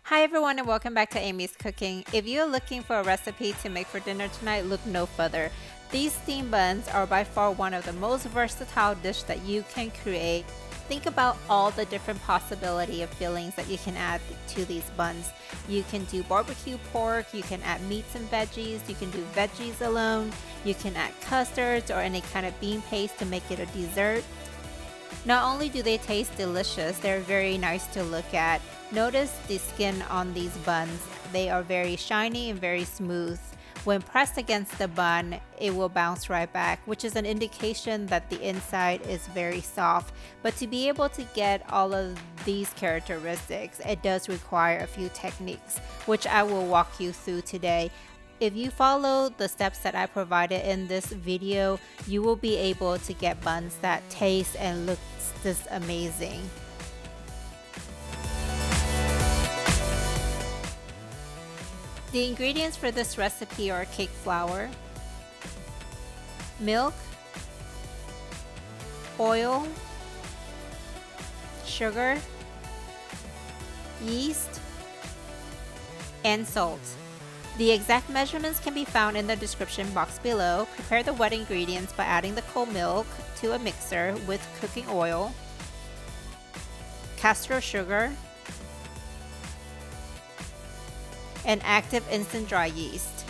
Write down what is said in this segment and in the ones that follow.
Hi everyone and welcome back to Aimee's Cooking. If you're looking for a recipe to make for dinner tonight, look no further. These steamed buns are by far one of the most versatile dish that you can create. Think about all the different possibility of fillings that you can add to these buns. You can do barbecue pork, you can add meats and veggies, you can do veggies alone, you can add custards or any kind of bean paste to make it a dessert. Not only do they taste delicious, they're very nice to look at. Notice the skin on these buns. They are very shiny and very smooth. When pressed against the bun, it will bounce right back, which is an indication that the inside is very soft. But to be able to get all of these characteristics, it does require a few techniques, which I will walk you through today. If you follow the steps that I provided in this video, you will be able to get buns that taste and looks this amazing. The ingredients for this recipe are cake flour, milk, oil, sugar, yeast, and salt. The exact measurements can be found in the description box below. Prepare the wet ingredients by adding the cold milk to a mixer with cooking oil, castor sugar, and active instant dry yeast.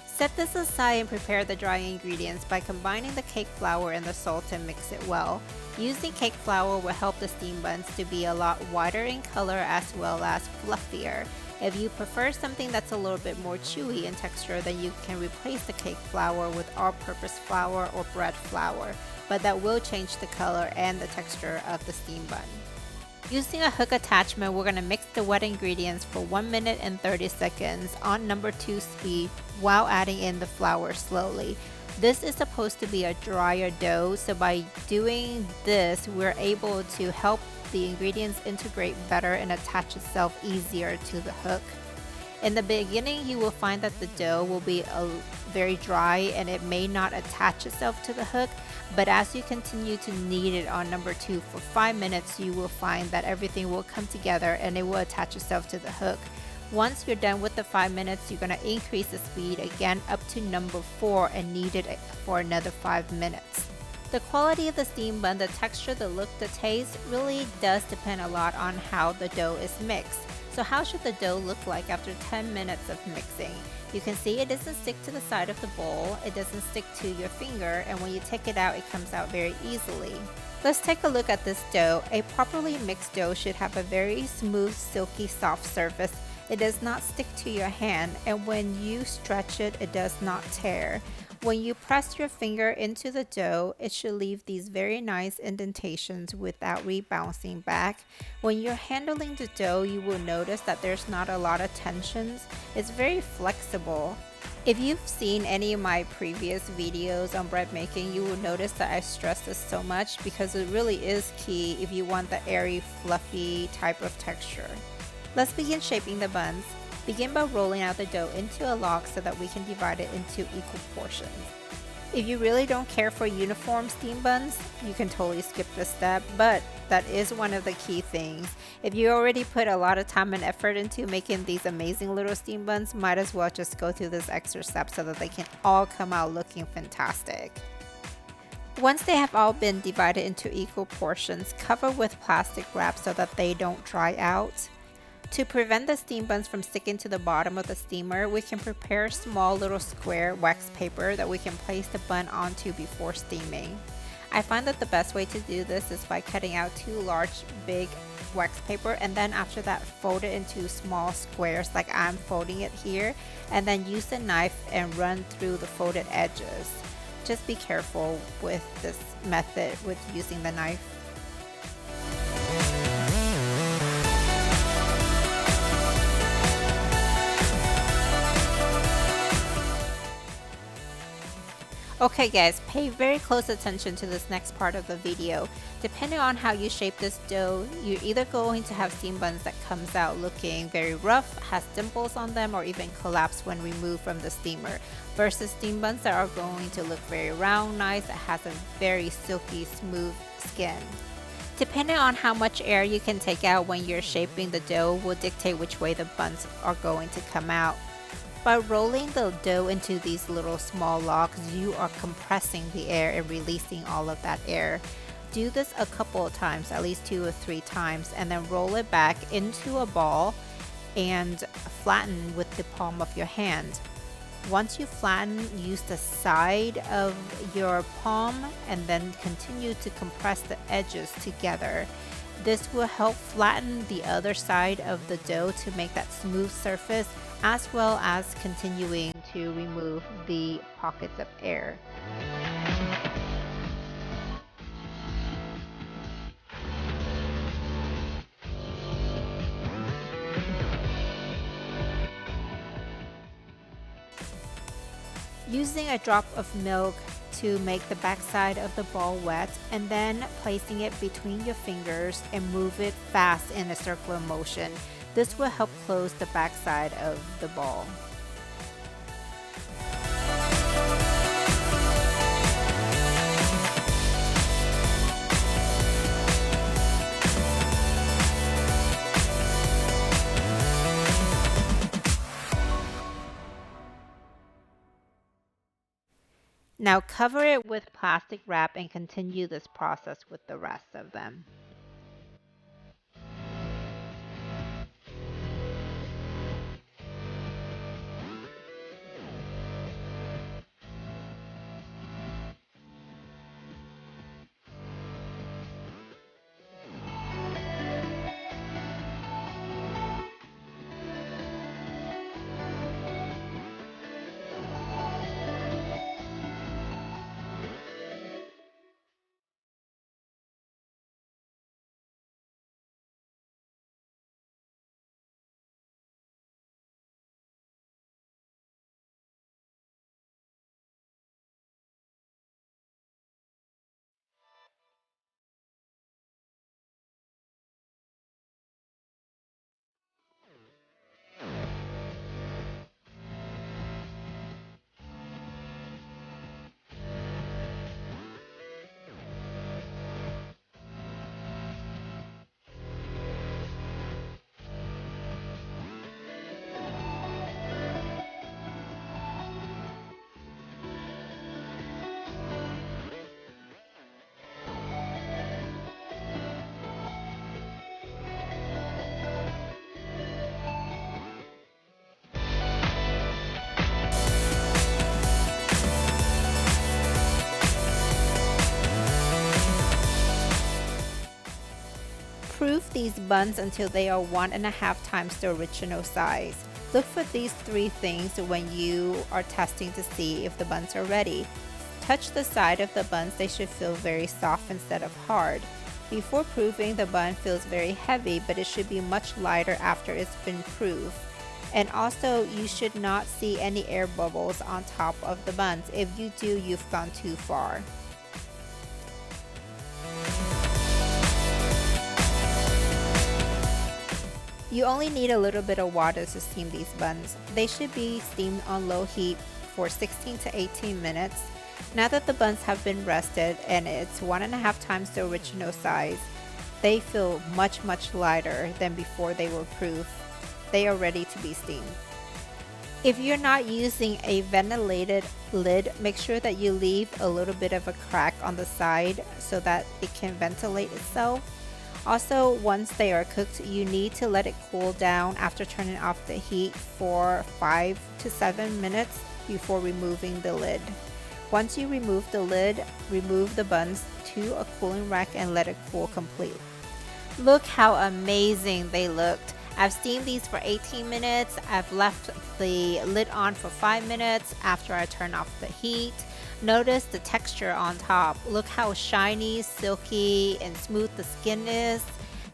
Set this aside and prepare the dry ingredients by combining the cake flour and the salt and mix it well. Using cake flour will help the steamed buns to be a lot whiter in color as well as fluffier. If you prefer something that's a little bit more chewy in texture, then you can replace the cake flour with all-purpose flour or bread flour, but that will change the color and the texture of the steamed bun. Using a hook attachment, we're going to mix the wet ingredients for 1 minute and 30 seconds on number 2 speed while adding in the flour slowly. This is supposed to be a drier dough, so by doing this, we're able to help the ingredients integrate better and attach itself easier to the hook. In the beginning, you will find that the dough will be very dry and it may not attach itself to the hook, but as you continue to knead it on number 2 for 5 minutes, you will find that everything will come together and it will attach itself to the hook. Once you're done with the 5 minutes, you're going to increase the speed again up to number 4 and knead it for another 5 minutes. The quality of the steamed bun, the texture, the look, the taste really does depend a lot on how the dough is mixed. So how should the dough look like after 10 minutes of mixing? You can see it doesn't stick to the side of the bowl, it doesn't stick to your finger, and when you take it out, it comes out very easily. Let's take a look at this dough. A properly mixed dough should have a very smooth, silky, soft surface. It does not stick to your hand, and when you stretch it, it does not tear. When you press your finger into the dough, it should leave these very nice indentations without rebouncing back. When you're handling the dough, you will notice that there's not a lot of tensions. It's very flexible. If you've seen any of my previous videos on bread making, you will notice that I stress this so much because it really is key if you want the airy, fluffy type of texture. Let's begin shaping the buns. Begin by rolling out the dough into a log so that we can divide it into equal portions. If you really don't care for uniform steamed buns, you can totally skip this step, but that is one of the key things. If you already put a lot of time and effort into making these amazing little steamed buns, might as well just go through this extra step so that they can all come out looking fantastic. Once they have all been divided into equal portions, cover with plastic wrap so that they don't dry out. To prevent the steamed buns from sticking to the bottom of the steamer, we can prepare small little square wax paper that we can place the bun onto before steaming. I find that the best way to do this is by cutting out 2 large big wax paper and then after that fold it into small squares like I'm folding it here, and then use a knife and run through the folded edges. Just be careful with this method with using the knife. Okay guys, pay very close attention to this next part of the video. Depending on how you shape this dough, you're either going to have steamed buns that comes out looking very rough, has dimples on them, or even collapse when removed from the steamer, versus steamed buns that are going to look very round, nice, that has a very silky, smooth skin. Depending on how much air you can take out when you're shaping the dough will dictate which way the buns are going to come out. By rolling the dough into these little small logs, you are compressing the air and releasing all of that air. Do this a couple of times, at least 2 or 3 times, and then roll it back into a ball and flatten with the palm of your hand. Once you flatten, use the side of your palm and then continue to compress the edges together. This will help flatten the other side of the dough to make that smooth surface, as well as continuing to remove the pockets of air. Using a drop of milk to make the backside of the ball wet, and then placing it between your fingers and move it fast in a circular motion. This will help close the backside of the ball. Now cover it with plastic wrap and continue this process with the rest of them. Proof these buns until they are 1.5 times the original size. Look for these 3 things when you are testing to see if the buns are ready. Touch the side of the buns, they should feel very soft instead of hard. Before proving, the bun feels very heavy, but it should be much lighter after it's been proved. And also, you should not see any air bubbles on top of the buns. If you do, you've gone too far. You only need a little bit of water to steam these buns. They should be steamed on low heat for 16 to 18 minutes. Now that the buns have been rested and it's 1.5 times the original size, they feel much lighter than before they were proofed. They are ready to be steamed. If you're not using a ventilated lid, make sure that you leave a little bit of a crack on the side so that it can ventilate itself. Also, once they are cooked, you need to let it cool down after turning off the heat for 5 to 7 minutes before removing the lid. Once you remove the lid, remove the buns to a cooling rack and let it cool completely. Look how amazing they looked. I've steamed these for 18 minutes. I've left the lid on for 5 minutes after I turn off the heat. Notice the texture on top. Look how shiny, silky, and smooth the skin is.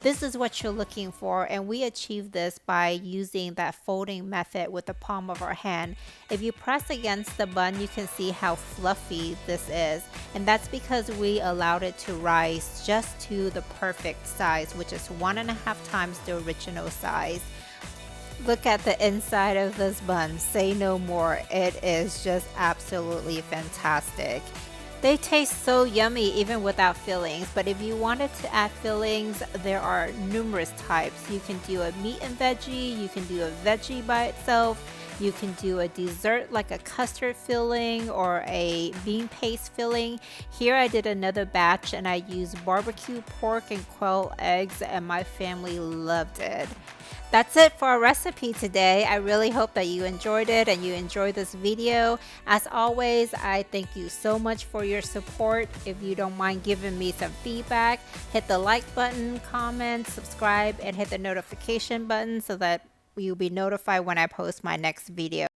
This is what you're looking for, and we achieve this by using that folding method with the palm of our hand. If you press against the bun, you can see how fluffy this is, and that's because we allowed it to rise just to the perfect size, which is 1.5 times the original size. Look at the inside of this bun. Say no more. It is just absolutely fantastic. They taste so yummy even without fillings, but if you wanted to add fillings, there are numerous types. You can do a meat and veggie, you can do a veggie by itself, you can do a dessert like a custard filling or a bean paste filling. Here I did another batch and I used barbecue pork and quail eggs and my family loved it. That's it for our recipe today. I really hope that you enjoyed it and you enjoyed this video. As always, I thank you so much for your support. If you don't mind giving me some feedback, hit the like button, comment, subscribe, and hit the notification button so that you'll be notified when I post my next video.